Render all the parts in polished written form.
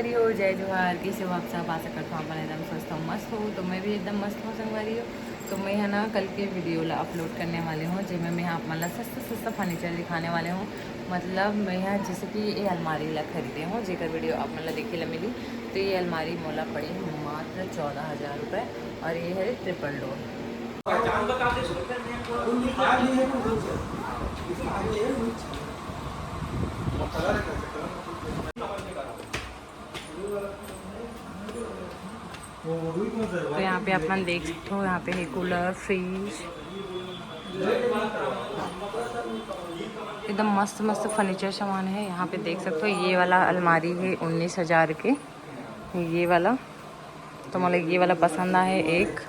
हो जय जोहार कैसे हो आप सब। आशा करता हूँ अपन एकदम स्वस्थ हूँ मस्त हो। तो मैं भी एकदम मस्त हूँ संगवारी हो। तो मैं है ना कल के वीडियो ला अपलोड करने वाले हूँ जिसमें मैं यहाँ मतलब सस्ता सस्ता फर्नीचर दिखाने वाले हूँ। मतलब मैं यहाँ जैसे कि ये अलमारी ला खरीदे हूँ जेकर वीडियो आप मतलब देखे ला मिली। तो ये अलमारी मोला पड़ी मात्र 14,000 रुपये और ये है ट्रिपल डोर। तो यहाँ पे अपन देख सकते हो, यहाँ पे है कूलर फ्रिज, एकदम मस्त मस्त फर्नीचर सामान है। यहाँ पे देख सकते हो ये वाला अलमारी है 19,000 के, ये वाला। तो मतलब ये वाला पसंद आए एक।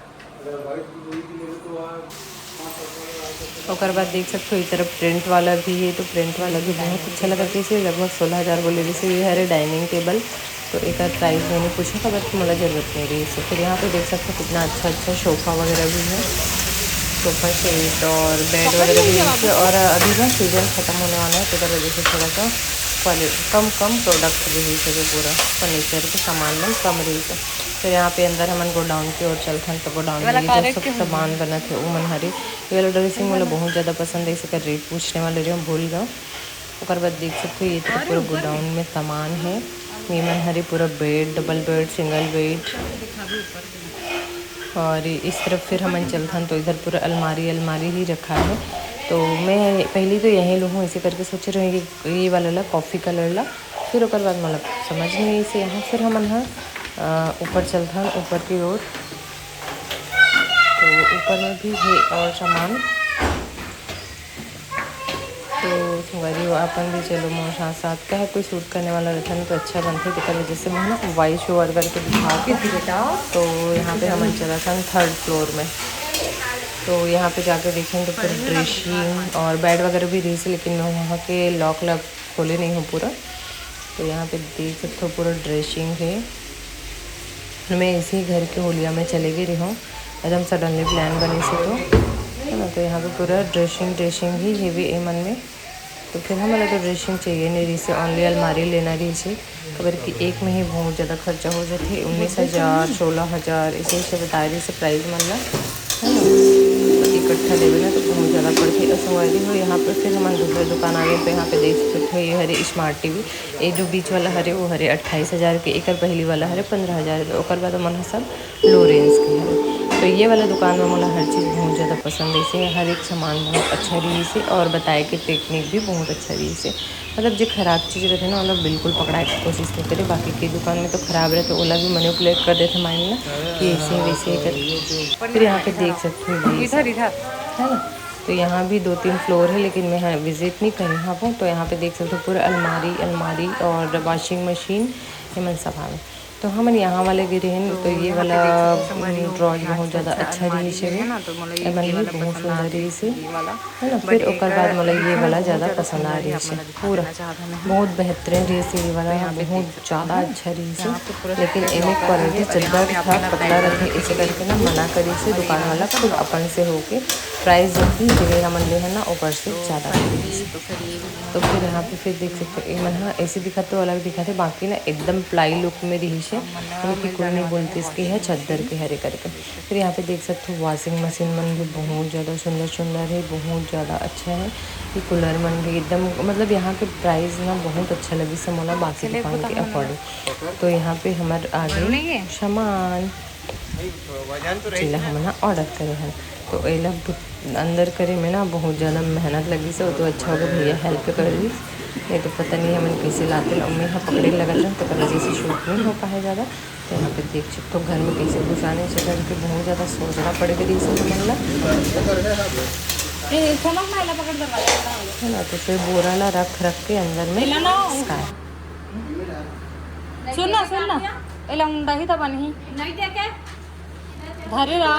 और बाद देख सकते हो इस तरफ प्रिंट वाला भी है। तो प्रिंट वाला भी बहुत अच्छा लगा। जैसे लगभग 16,000 बोले जैसे ये है डाइनिंग टेबल। तो एक प्राइस मैंने पूछा था बट मुझे ज़रूरत नहीं रही इससे। फिर यहाँ पे देख सकते हो कितना अच्छा अच्छा सोफ़ा वगैरह भी है, सोफ़ा सेट और बेड वगैरह भी है। और अभी ना सीजन ख़त्म होने वाला है तो इधर वजह से थोड़ा सा क्वालिटी कम प्रोडक्ट रही है जो पूरा फर्नीचर के सामान में कम रही है। तो यहाँ पे अंदर हमन गोडाउन की ओर चलते हैं। तो गोडाउन में जो सब सामान बना थे वो मन हरी ये वाला ड्रेसिंग मुझे बहुत ज़्यादा पसंद है। इसका रेट पूछने वाले रहे भूल जाओ। और बाद देख सकते हो ये तो पूरा गोडाउन में सामान है। ये मन हरी पूरा bed, double bed, single bed. और इस तरफ फिर हमन चलते हैं तो इधर पूरा अलमारी ही रखा है। तो मैं पहले तो यहीं लूँ इसे करके सोच रहे हैं कि ये वाला ला कॉफ़ी कलर ला। फिर ओकर बाद मतलब समझ नहीं इसे यहाँ फिर हमन हाँ ऊपर चलते हैं ऊपर की ओर। तो ऊपर में भी है और सामान। तो संगवारी हो अपन भी चलो मोर साथ साथ का है कोई सूट करने वाला रहता है तो अच्छा बनते दिखा है। जैसे मैं ना वाइट शो करके दिखा के बेटा। तो यहाँ पे हम चला था 3rd फ्लोर में। तो यहाँ पे जाकर देखेंगे तो फिर ड्रेसिंग और बेड वगैरह भी रही से, लेकिन मैं वहाँ के लॉक खोले नहीं हूँ पूरा। तो यहाँ पे देख सकते हो पूरा ड्रेसिंग है। मैं इसी घर के होलिया में चले गई रही हूँ एकदम सडनली प्लान बनी से तो है ना। तो यहाँ पे पूरा ड्रेसिंग ही है भी ए मन में। तो फिर हमें तो ड्रेसिंग चाहिए नहीं रही से, ओनली अलमारी लेना रही से। खबर कि एक में ही बहुत ज़्यादा खर्चा हो जाते 19,000 16,000 इसे से बता रही से प्राइस मतलब है ना। तो इकट्ठा लेवे ना तो बहुत ज़्यादा पड़ती है असंवारी हो। यहाँ पर फिर हम दूसरे दुकान आ गए। तो यहाँ पे देख सकते हो ये हरे स्मार्ट टीवी। ये जो बीच वाला हरे वो हरे 28,000 के, एक पहली वाला हरे 15,000 के। और बाद मन सब लो रेंज के है। तो ये वाला दुकान में मुझे हर चीज़ बहुत ज़्यादा पसंद है इसे। हर एक सामान बहुत अच्छा रही से और बताए कि टेक्निक भी बहुत अच्छा रही से। मतलब जो ख़राब चीज़ रहते ना मतलब बिल्कुल पकड़ाए की कोशिश नहीं करे। बाकी की दुकान में तो ख़राब रहते ओला भी मैनिपुलेट कर देते माइंड ना कि ऐसे वैसे कर। फिर यहाँ पे देख सकते हो ये इधर है ना। तो यहाँ भी 2-3 फ्लोर है लेकिन मैं यहाँ विज़िट नहीं करी यहाँ पर। तो यहाँ पे देख सकते हो पूरा अलमारी और वॉशिंग मशीन हेमन सभा में। तो हम यहाँ वाले गिरे हैं। तो ये वाला ड्रॉज बहुत ज़्यादा अच्छा रही से मन भी बहुत सुंदर रही से है ना। फिर ओकर बाद मतलब ये वाला ज़्यादा पसंद आ रही से पूरा बहुत बेहतरीन रही से। ये वाला बहुत ज़्यादा अच्छा रही से। लेकिन इनमें क्वालिटी चद्दर था पतला रहते इसे करके ना मना करी से दुकान वाला खुद अपन से होके प्राइस जब भी जगह हमन ले है ना ऊपर से ज़्यादा रही से। तो फिर यहाँ पे फिर देख सकते हो मन हाँ ऐसे दिखाते अलग दिखाते बाकी ना एकदम प्लाई लुक में रही से क्योंकि कोई नहीं बोलती इसकी है चद्दर के हरे करके। फिर यहाँ पे देख सकते हो वॉशिंग मशीन मन भी बहुत ज़्यादा सुंदर है, बहुत ज़्यादा अच्छा है। ये कूलर मन भी एकदम मतलब यहाँ के प्राइस ना बहुत अच्छा लगी से मोला बाकी दुकान के अकॉर्डिंग। तो यहाँ पे हमारे आगे सामान जिला हम ना ऑर्डर करे हैं। तो एला अंदर करे में ना बहुत ज़्यादा मेहनत लगी से। तो अच्छा होगा भैया हेल्प कर दी नहीं तो पता नहीं हमन कैसे लाते मम्मी यहाँ पकड़े लगल रहे तो कर वजह से शूट नहीं हो पाए ज़्यादा। तो यहाँ पे देख सकते हो घर में कैसे घुसाने से करके बहुत ज़्यादा सोचना पड़ गई इसे मन है ना। तो फिर बोरा ला रख के अंदर में सुनना एला ही था बनी धरे रहा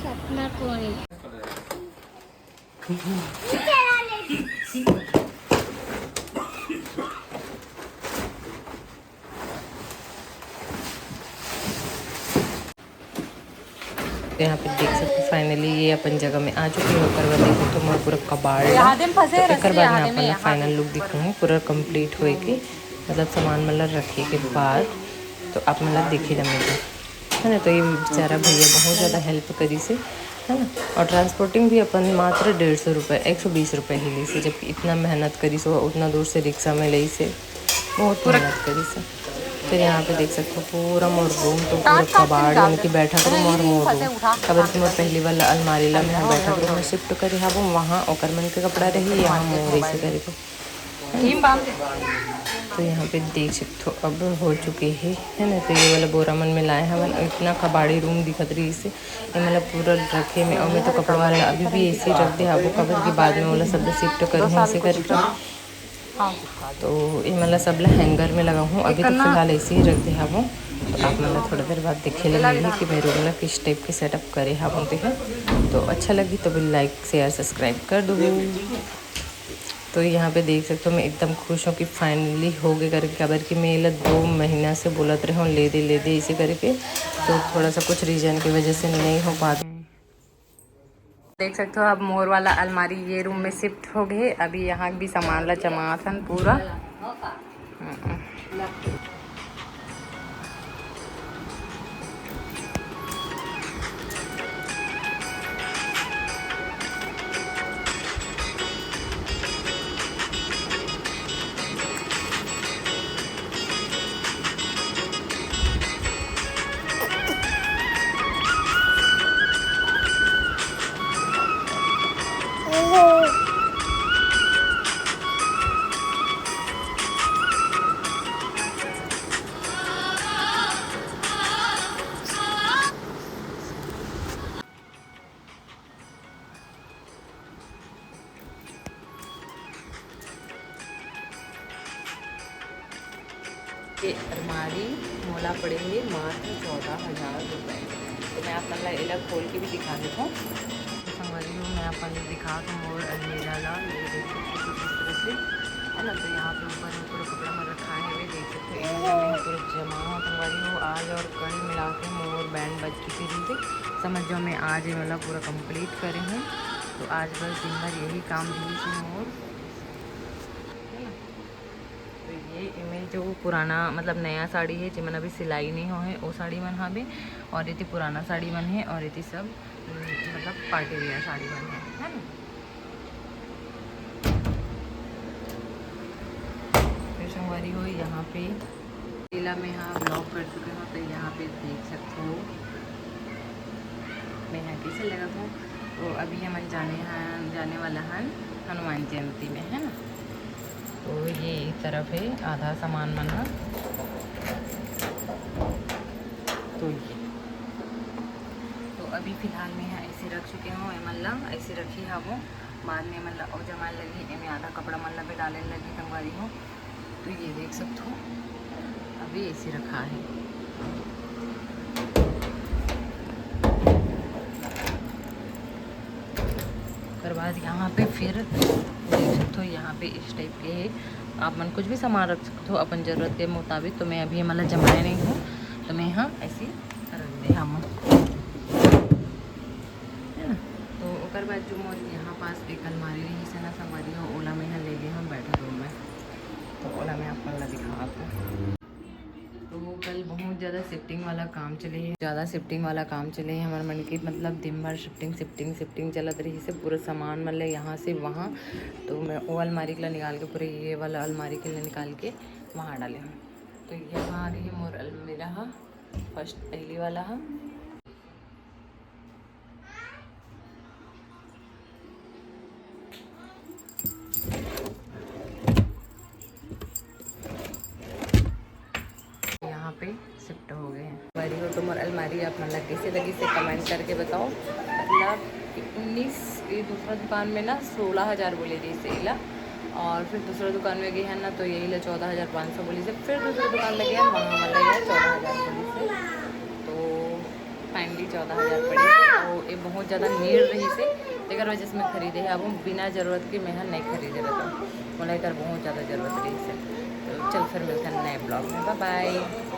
सपना कोई तो यहाँ पे देख सकते फाइनली ये अपन जगह में आ चुके हो कर देखो तो मैं पूरा कबाड़ तो एक बाद में अपन फाइनल लुक दिखाऊंगी पूरा कंप्लीट होए के मतलब सामान मतलब रखे के बाद तो आप मतलब देखे जमेगा है ना। तो ये बेचारा भैया बहुत ज़्यादा हेल्प करी से है ना। और ट्रांसपोर्टिंग भी अपन मात्र 150 रुपये 120 रुपये ही ली से, जबकि इतना मेहनत करी सो उतना दूर से रिक्शा में ली से बहुत मेहनत करी से। फिर यहाँ पे देख सकते हो पूरा मोर रूम तो पूरा कबाड़ यानी कि बैठा करूँ और मोर रूम अगर तुम पहली वाला अलमारी ला में बैठा करूँ मैं शिफ्ट करे हाँ वो वहाँ ओकर मन के कपड़ा रही यहाँ मोर ऐसे करे तो यहाँ पे देख सकते हो अब हो चुके हैं है ना। तो ये वाला बोरा मन में लाए हैं मन इतना कबाड़ी रूम दिखत रही इससे ये मतलब पूरा रखे में और मैं तो कपड़ा वाला अभी भी ऐसे रख दे वो कवर के बाद में वाला सब शिफ्ट करूँ ऐसे करके। तो ये मतलब सब हैंगर में लगा हूँ अभी तो फिलहाल ऐसे ही रख दे वो। तो आप मतलब थोड़ा देर बाद देखे लगे कि मेरे मतलब किस टाइप के सेटअप करे हाँ बोलते हैं। तो अच्छा लगी तो भी लाइक शेयर सब्सक्राइब कर दो। तो यहाँ पे देख सकते हो मैं एकदम खुश हूँ कि फाइनली हो गए करके खबर कि मैं 2 महीना से बोलत रहे हूँ ले दे इसे करके तो थोड़ा सा कुछ रीजन की वजह से नहीं हो पाता। देख सकते हो अब मोर वाला अलमारी ये रूम में शिफ्ट हो गए। अभी यहाँ भी सामान ला जमा था पूरा ये अलमारी मोला पड़े है मात्र 14,000 रुपये। तो मैं अपना अलग खोल के भी दिखा देता हूँ तो संगवारी हूँ मैं अपन दिखा दूँ मोर अलमीरा ला ये देख सकते हो किस तरह से है ना। तो यहाँ पे ऊपर पूरा कपड़ा में रखा है वे देख सकते हो में पूरा जमा हो संगवारी हो आज और कल मिला के मोर बैंड बज की थी थे समझ जाओ मैं आज ये मतलब पूरा कंप्लीट करे हूँ। तो आज बस दिन भर यही काम दी थी मोर है ना। तो ये इमेज जो पुराना मतलब नया साड़ी है जिमन अभी सिलाई नहीं हो है वो साड़ी मन हाँ भी और ये पुराना साड़ी मन है और ये सब मतलब पार्टी वेयर साड़ी मन है ना। फिर संगवारी हो यहाँ पे लीला में हाँ ब्लॉग कर चुके हो तो यहाँ पे देख सकते हो मैं यहाँ कैसे लगा हूँ। तो अभी हम जाने वाला है हनुमान जयंती में है ना। तो ये एक तरफ है आधा सामान मना तो ये तो अभी फ़िलहाल में यहाँ ऐसे रख चुके हूँ मतलब ऐसे रखी है वो बाद में मतलब और जमाने लगी मैं आधा कपड़ा मतलब भी डालने लगी कंगवारी हूँ। तो ये देख सकते हो अभी ऐसे रखा है। उसके बाद यहाँ पे फिर देख सकते हो यहाँ पे इस टाइप के है आप मन कुछ भी सामान रख सकते हो अपन ज़रूरत के मुताबिक। तो मैं अभी मतलब जमाए नहीं हूँ तो मैं यहाँ ऐसे रख दे हम है ना। तो उसके बाद जो मोर यहाँ पास एक अलमारी रही से ना संगवारी हो ओला में यहाँ ले गए हम बैठे रूम में तो ओला में आप मतलब दिखा आपको। तो कल बहुत ज़्यादा शिफ्टिंग वाला काम चले है हमारे मन की मतलब दिन भर शिफ्टिंग चलत रही से पूरा सामान मतलब यहाँ से वहाँ। तो मैं वो अलमारी के लिए निकाल के पूरे ये वाला अलमारी के लिए निकाल के वहाँ डाले हूँ। तो यहाँ आ गई है मोर अलमीरा फर्स्ट पहली वाला है। पे शिफ्ट हो गए हैं हमारी हो तो मोर अलमारी आप मतलब कैसे लगी से कमेंट करके बताओ। मतलब 19 ये दूसरा दुकान में ना 16,000 बोले थी इसे इला और फिर दूसरा दुकान में गए हैं ना तो यही ला 14,500 बोली से फिर दूसरे दुकान में गए वहाँ मतलब यह 14,000 बोली से तो फाइनली 14,000 पड़ी से। तो ये बहुत ज़्यादा नीड रही से एक वजह से मैं खरीदे है अब बिना ज़रूरत के मैं नहीं खरीदे रहता मतलब इधर बहुत ज़्यादा ज़रूरत रही से। तो चल फिर मिलते हैं नए ब्लॉग में बाय बाय।